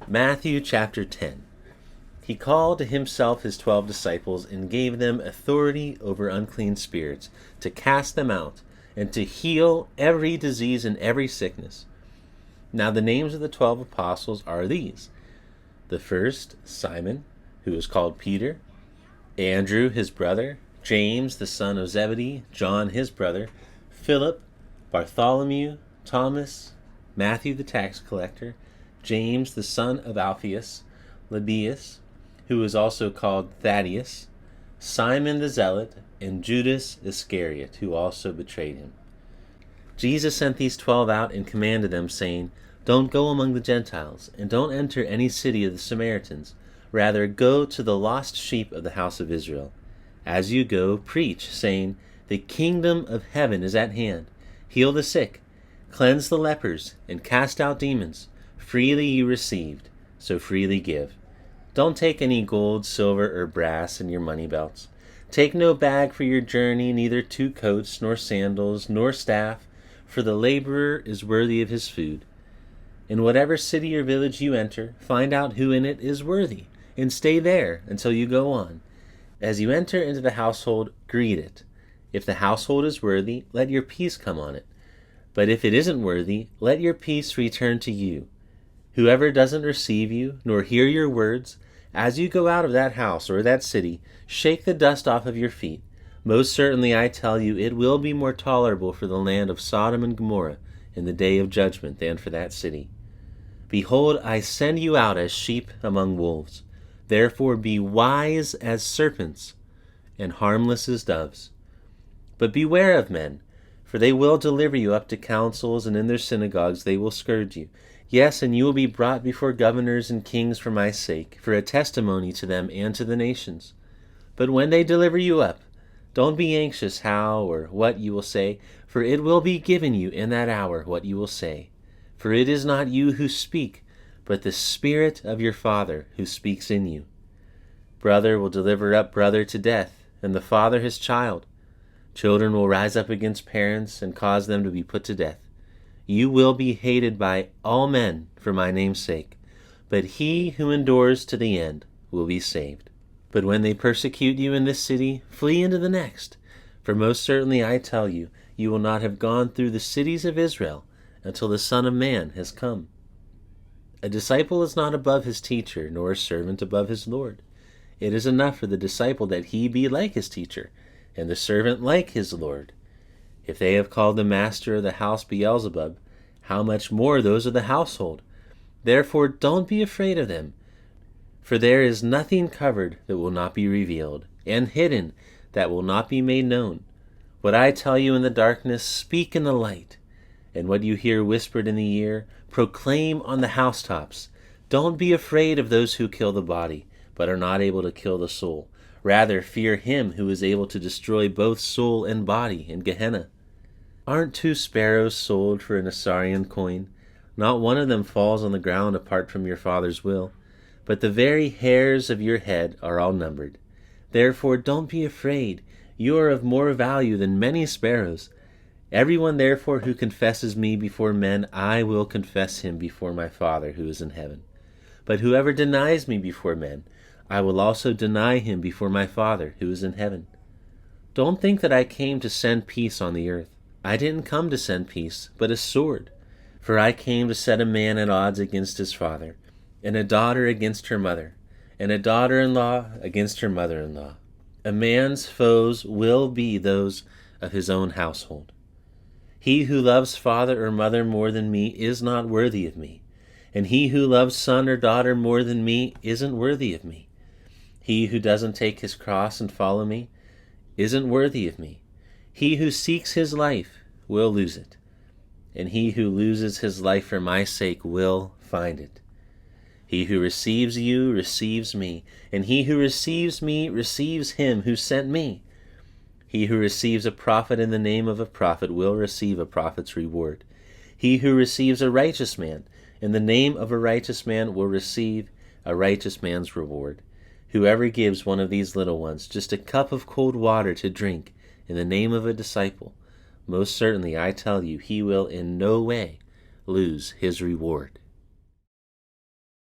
Matthew chapter 10. He called to himself his 12 disciples and gave them authority over unclean spirits, to cast them out, and to heal every disease and every sickness. Now the names of the 12 apostles are these: the first, Simon, who is called Peter; Andrew his brother; James the son of Zebedee; John his brother; Philip; Bartholomew; Thomas; Matthew the tax collector; James the son of Alphaeus; Lebbaeus, who is also called Thaddeus; Simon the Zealot; and Judas Iscariot, who also betrayed him. Jesus sent these 12 out and commanded them, saying, "Don't go among the Gentiles, and don't enter any city of the Samaritans. Rather, go to the lost sheep of the house of Israel. As you go, preach, saying, 'The kingdom of heaven is at hand. Heal the sick, cleanse the lepers, and cast out demons. Freely you received, so freely give.' Don't take any gold, silver, or brass in your money belts. Take no bag for your journey, neither 2 coats, nor sandals, nor staff, for the laborer is worthy of his food. In whatever city or village you enter, find out who in it is worthy, and stay there until you go on. As you enter into the household, greet it. If the household is worthy, let your peace come on it. But if it isn't worthy, let your peace return to you. Whoever doesn't receive you, nor hear your words, as you go out of that house or that city, shake the dust off of your feet. Most certainly I tell you, it will be more tolerable for the land of Sodom and Gomorrah in the day of judgment than for that city. Behold, I send you out as sheep among wolves. Therefore be wise as serpents and harmless as doves. But beware of men, for they will deliver you up to councils, and in their synagogues they will scourge you. Yes, and you will be brought before governors and kings for my sake, for a testimony to them and to the nations. But when they deliver you up, don't be anxious how or what you will say, for it will be given you in that hour what you will say. For it is not you who speak, but the Spirit of your Father who speaks in you. Brother will deliver up brother to death, and the father his child. Children will rise up against parents and cause them to be put to death. You will be hated by all men for my name's sake, but he who endures to the end will be saved. But when they persecute you in this city, flee into the next. For most certainly I tell you, you will not have gone through the cities of Israel until the Son of Man has come. A disciple is not above his teacher, nor a servant above his Lord. It is enough for the disciple that he be like his teacher, and the servant like his Lord. If they have called the master of the house Beelzebub, how much more those of the household? Therefore don't be afraid of them. For there is nothing covered that will not be revealed, and hidden that will not be made known. What I tell you in the darkness, speak in the light. And what you hear whispered in the ear, proclaim on the housetops. Don't be afraid of those who kill the body, but are not able to kill the soul. Rather, fear him who is able to destroy both soul and body in Gehenna. Aren't 2 sparrows sold for an Assyrian coin? Not one of them falls on the ground apart from your Father's will. But the very hairs of your head are all numbered. Therefore don't be afraid. You are of more value than many sparrows. Everyone therefore who confesses me before men, I will confess him before my Father who is in heaven. But whoever denies me before men, I will also deny him before my Father who is in heaven. Don't think that I came to send peace on the earth. I didn't come to send peace, but a sword. For I came to set a man at odds against his father, and a daughter against her mother, and a daughter-in-law against her mother-in-law. A man's foes will be those of his own household. He who loves father or mother more than me is not worthy of me, and he who loves son or daughter more than me isn't worthy of me. He who doesn't take his cross and follow me isn't worthy of me. He who seeks his life will lose it, and he who loses his life for my sake will find it. He who receives you receives me, and he who receives me receives him who sent me. He who receives a prophet in the name of a prophet will receive a prophet's reward. He who receives a righteous man in the name of a righteous man will receive a righteous man's reward. Whoever gives one of these little ones just a cup of cold water to drink in the name of a disciple, most certainly I tell you, he will in no way lose his reward.